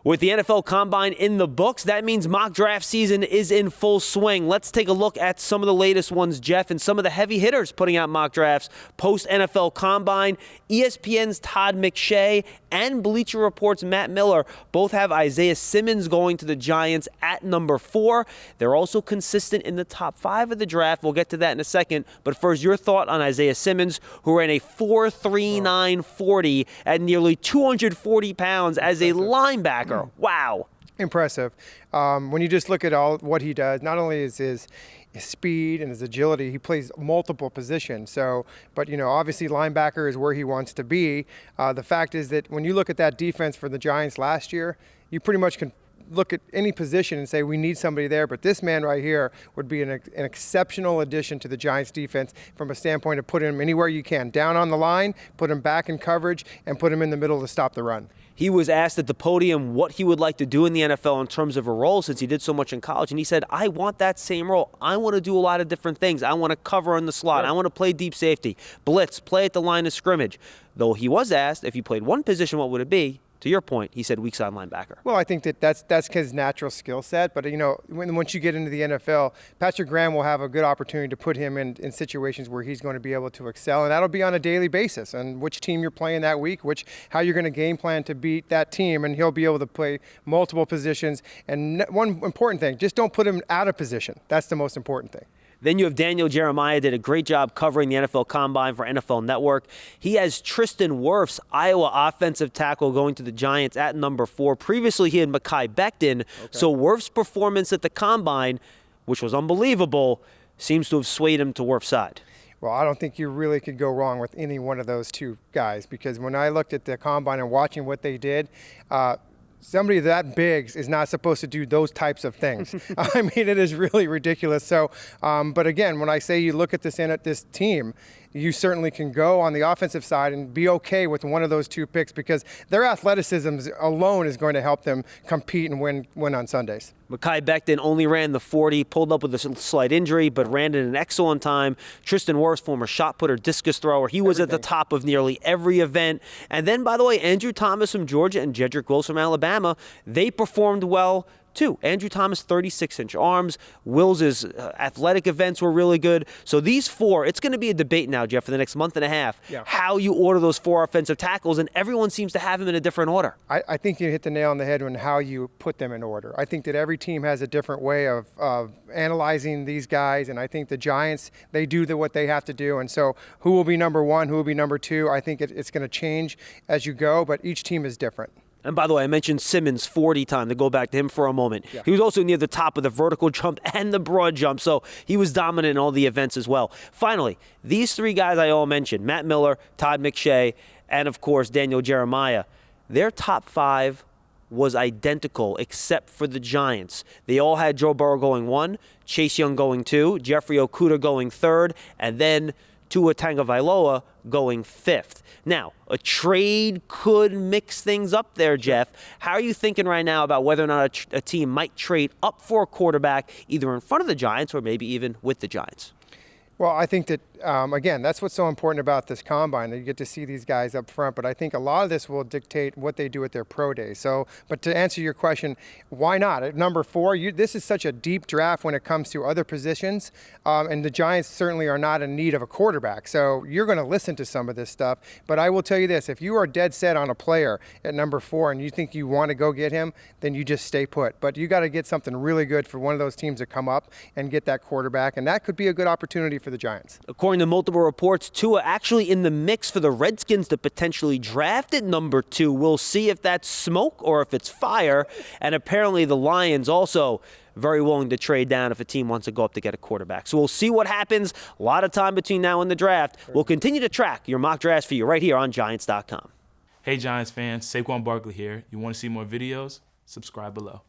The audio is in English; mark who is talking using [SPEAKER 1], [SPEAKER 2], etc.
[SPEAKER 1] With the NFL Combine in the books, that means mock draft season is in full swing. Let's take a look at some of the latest ones, Jeff, and some of the heavy hitters putting out mock drafts post-NFL Combine. ESPN's Todd McShay and Bleacher Report's Matt Miller both have Isaiah Simmons going to the Giants at number 4. They're also consistent in the top 5 of the draft. We'll get to that in a second. But first, your thought on Isaiah Simmons, who ran a 4.39 40 at nearly 240 pounds as a linebacker. Wow.
[SPEAKER 2] Impressive. When you just look at all what he does, not only is his speed and his agility, he plays multiple positions. But obviously linebacker is where he wants to be. The fact is that when you look at that defense for the Giants last year, you pretty much can look at any position and say we need somebody there, but this man right here would be an exceptional addition to the Giants defense from a standpoint of putting him anywhere you can, down on the line, put him back in coverage, and put him in the middle to stop the run.
[SPEAKER 1] He was asked at the podium what he would like to do in the NFL in terms of a role since he did so much in college, and he said, I want that same role. I want to do a lot of different things. I want to cover in the slot. I want to play deep safety, blitz, play at the line of scrimmage. Though he was asked if he played one position, what would it be? To your point, he said weak side linebacker.
[SPEAKER 2] Well, I think that's his natural skill set. But, once you get into the NFL, Patrick Graham will have a good opportunity to put him in situations where he's going to be able to excel. And that'll be on a daily basis. And which team you're playing that week, how you're going to game plan to beat that team. And he'll be able to play multiple positions. And one important thing, just don't put him out of position. That's the most important thing.
[SPEAKER 1] Then you have Daniel Jeremiah, did a great job covering the NFL Combine for NFL Network. He has Tristan Wirfs, Iowa offensive tackle, going to the Giants at number 4. Previously, he had Mekhi Becton. Okay. So Wirfs' performance at the Combine, which was unbelievable, seems to have swayed him to Wirfs' side.
[SPEAKER 2] Well, I don't think you really could go wrong with any one of those two guys, because when I looked at the Combine and watching what they did, somebody that big is not supposed to do those types of things. I mean, it is really ridiculous. So, but again, when I say you look at this team, you certainly can go on the offensive side and be okay with one of those two picks, because their athleticism alone is going to help them compete and win on Sundays.
[SPEAKER 1] Mekhi Becton only ran the 40, pulled up with a slight injury, but ran in an excellent time. Tristan Wirfs, former shot putter, discus thrower, he was at the top of nearly every event. And then, by the way, Andrew Thomas from Georgia and Jedrick Wills from Alabama, they performed well too. Andrew Thomas, 36-inch arms. Wills' athletic events were really good. So these 4, it's going to be a debate now, Jeff, for the next month and a half, how you order those 4 offensive tackles, and everyone seems to have them in a different order.
[SPEAKER 2] I think you hit the nail on the head on how you put them in order. I think that every team has a different way of analyzing these guys, and I think the Giants, they do what they have to do. And so who will be number 1, who will be number 2, I think it's going to change as you go, but each team is different.
[SPEAKER 1] And by the way, I mentioned Simmons' 40 time, to go back to him for a moment. Yeah. He was also near the top of the vertical jump and the broad jump, so he was dominant in all the events as well. Finally, these 3 guys I all mentioned, Matt Miller, Todd McShay, and of course Daniel Jeremiah, their top 5 was identical except for the Giants. They all had Joe Burrow going 1, Chase Young going 2, Jeffrey Okudah going 3rd, and then Tua Tagovailoa going 5th. Now, a trade could mix things up there, Jeff. How are you thinking right now about whether or not a team might trade up for a quarterback, either in front of the Giants or maybe even with the Giants?
[SPEAKER 2] Well, I think that, again, that's what's so important about this Combine, that you get to see these guys up front. But I think a lot of this will dictate what they do at their pro day. So, but to answer your question, why not? At number 4, this is such a deep draft when it comes to other positions. And the Giants certainly are not in need of a quarterback. So you're going to listen to some of this stuff. But I will tell you this, if you are dead set on a player at number 4 and you think you want to go get him, then you just stay put. But you got to get something really good for one of those teams to come up and get that quarterback. And that could be a good opportunity for the Giants.
[SPEAKER 1] According to multiple reports, Tua actually in the mix for the Redskins to potentially draft at number 2. We'll see if that's smoke or if it's fire. And apparently the Lions also very willing to trade down if a team wants to go up to get a quarterback. So we'll see what happens. A lot of time between now and the draft. We'll continue to track your mock drafts for you right here on Giants.com.
[SPEAKER 3] Hey Giants fans, Saquon Barkley here. You want to see more videos? Subscribe below.